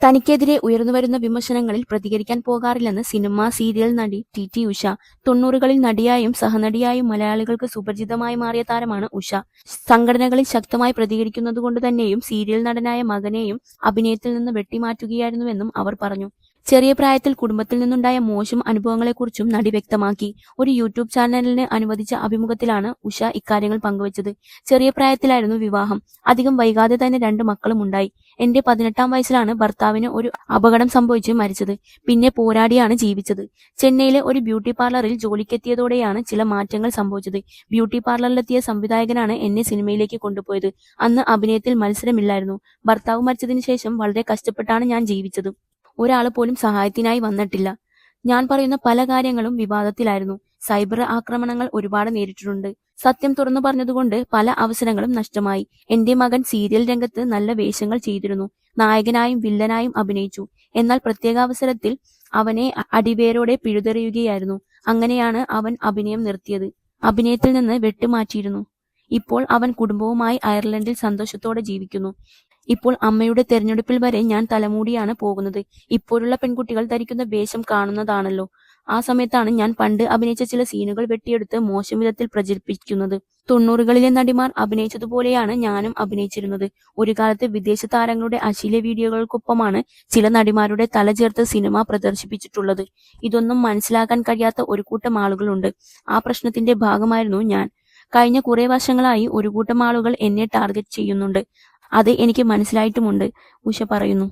തനിക്കെതിരെ ഉയർന്നുവരുന്ന വിമർശനങ്ങളിൽ പ്രതികരിക്കാൻ പോകാറില്ലെന്ന് സിനിമ സീരിയൽ നടി ടി ഉഷ. 90കളിൽ നടിയായും സഹനടിയായും മലയാളികൾക്ക് സുപരിചിതമായി മാറിയ താരമാണ് ഉഷ. സംഘടനകളിൽ ശക്തമായി പ്രതികരിക്കുന്നതുകൊണ്ടുതന്നെയും സീരിയൽ നടനായ മകനെയും അഭിനയത്തിൽ നിന്ന് വെട്ടിമാറ്റുകയായിരുന്നുവെന്നും അവർ പറഞ്ഞു. ചെറിയ പ്രായത്തിൽ കുടുംബത്തിൽ നിന്നുണ്ടായ മോശം അനുഭവങ്ങളെക്കുറിച്ചും നടി വ്യക്തമാക്കി. ഒരു യൂട്യൂബ് ചാനലിന് അനുവദിച്ച അഭിമുഖത്തിലാണ് ഉഷ ഇക്കാര്യങ്ങൾ പങ്കുവച്ചത്. ചെറിയ പ്രായത്തിലായിരുന്നു വിവാഹം. അധികം വൈകാതെ തന്നെ 2 മക്കളും ഉണ്ടായി. എന്റെ 18ാം വയസ്സിലാണ് ഭർത്താവിന് ഒരു അപകടം സംഭവിച്ച് മരിച്ചത്. പിന്നെ പോരാടിയാണ് ജീവിച്ചത്. ചെന്നൈയിലെ ഒരു ബ്യൂട്ടി പാർലറിൽ ജോലിക്കെത്തിയതോടെയാണ് ചില മാറ്റങ്ങൾ സംഭവിച്ചത്. ബ്യൂട്ടി പാർലറിലെത്തിയ സംവിധായകനാണ് എന്നെ സിനിമയിലേക്ക് കൊണ്ടുപോയത്. അന്ന് അഭിനയത്തിൽ മത്സരമില്ലായിരുന്നു. ഭർത്താവ് മരിച്ചതിന് ശേഷം വളരെ കഷ്ടപ്പെട്ടാണ് ഞാൻ ജീവിച്ചത്. ഒരാൾ പോലും സഹായത്തിനായി വന്നിട്ടില്ല. ഞാൻ പറയുന്ന പല കാര്യങ്ങളും വിവാദത്തിലായിരുന്നു. സൈബർ ആക്രമണങ്ങൾ ഒരുപാട് നേരിട്ടിട്ടുണ്ട്. സത്യം തുറന്നു പറഞ്ഞതുകൊണ്ട് പല അവസരങ്ങളും നഷ്ടമായി. എന്റെ മകൻ സീരിയൽ രംഗത്ത് നല്ല വേഷങ്ങൾ ചെയ്തിരുന്നു. നായകനായും വില്ലനായും അഭിനയിച്ചു. എന്നാൽ പ്രത്യേകാവസരത്തിൽ അവനെ അടിവേരോടെ പിഴുതെറിയുകയായിരുന്നു. അങ്ങനെയാണ് അവൻ അഭിനയം നിർത്തിയത്. അഭിനയത്തിൽ നിന്ന് വെട്ടുമാറ്റിയിരുന്നു. ഇപ്പോൾ അവൻ കുടുംബവുമായി അയർലൻഡിൽ സന്തോഷത്തോടെ ജീവിക്കുന്നു. ഇപ്പോൾ അമ്മയുടെ തെരഞ്ഞെടുപ്പിൽ വരെ ഞാൻ തലമൂടിയാണ് പോകുന്നത്. ഇപ്പോഴുള്ള പെൺകുട്ടികൾ ധരിക്കുന്ന വേഷം കാണുന്നതാണല്ലോ. ആ സമയത്താണ് ഞാൻ പണ്ട് അഭിനയിച്ച ചില സീനുകൾ വെട്ടിയെടുത്ത് മോശം വിധത്തിൽ പ്രചരിപ്പിക്കുന്നത്. 90കളിലെ നടിമാർ അഭിനയിച്ചതുപോലെയാണ് ഞാനും അഭിനയിച്ചിരുന്നത്. ഒരു കാലത്ത് വിദേശ താരങ്ങളുടെ അശ്ലീല വീഡിയോകൾക്കൊപ്പമാണ് ചില നടിമാരുടെ തല ചേർത്ത് സിനിമ പ്രദർശിപ്പിച്ചിട്ടുള്ളത്. ഇതൊന്നും മനസ്സിലാക്കാൻ കഴിയാത്ത ഒരു കൂട്ടം ആളുകളുണ്ട്. ആ പ്രശ്നത്തിന്റെ ഭാഗമായിരുന്നു ഞാൻ. കഴിഞ്ഞ കുറെ വർഷങ്ങളായി ഒരു കൂട്ടം ആളുകൾ എന്നെ ടാർഗറ്റ് ചെയ്യുന്നുണ്ട്. അത് എനിക്ക് മനസ്സിലായിട്ടുമുണ്ട്, ഉഷ പറയുന്നു.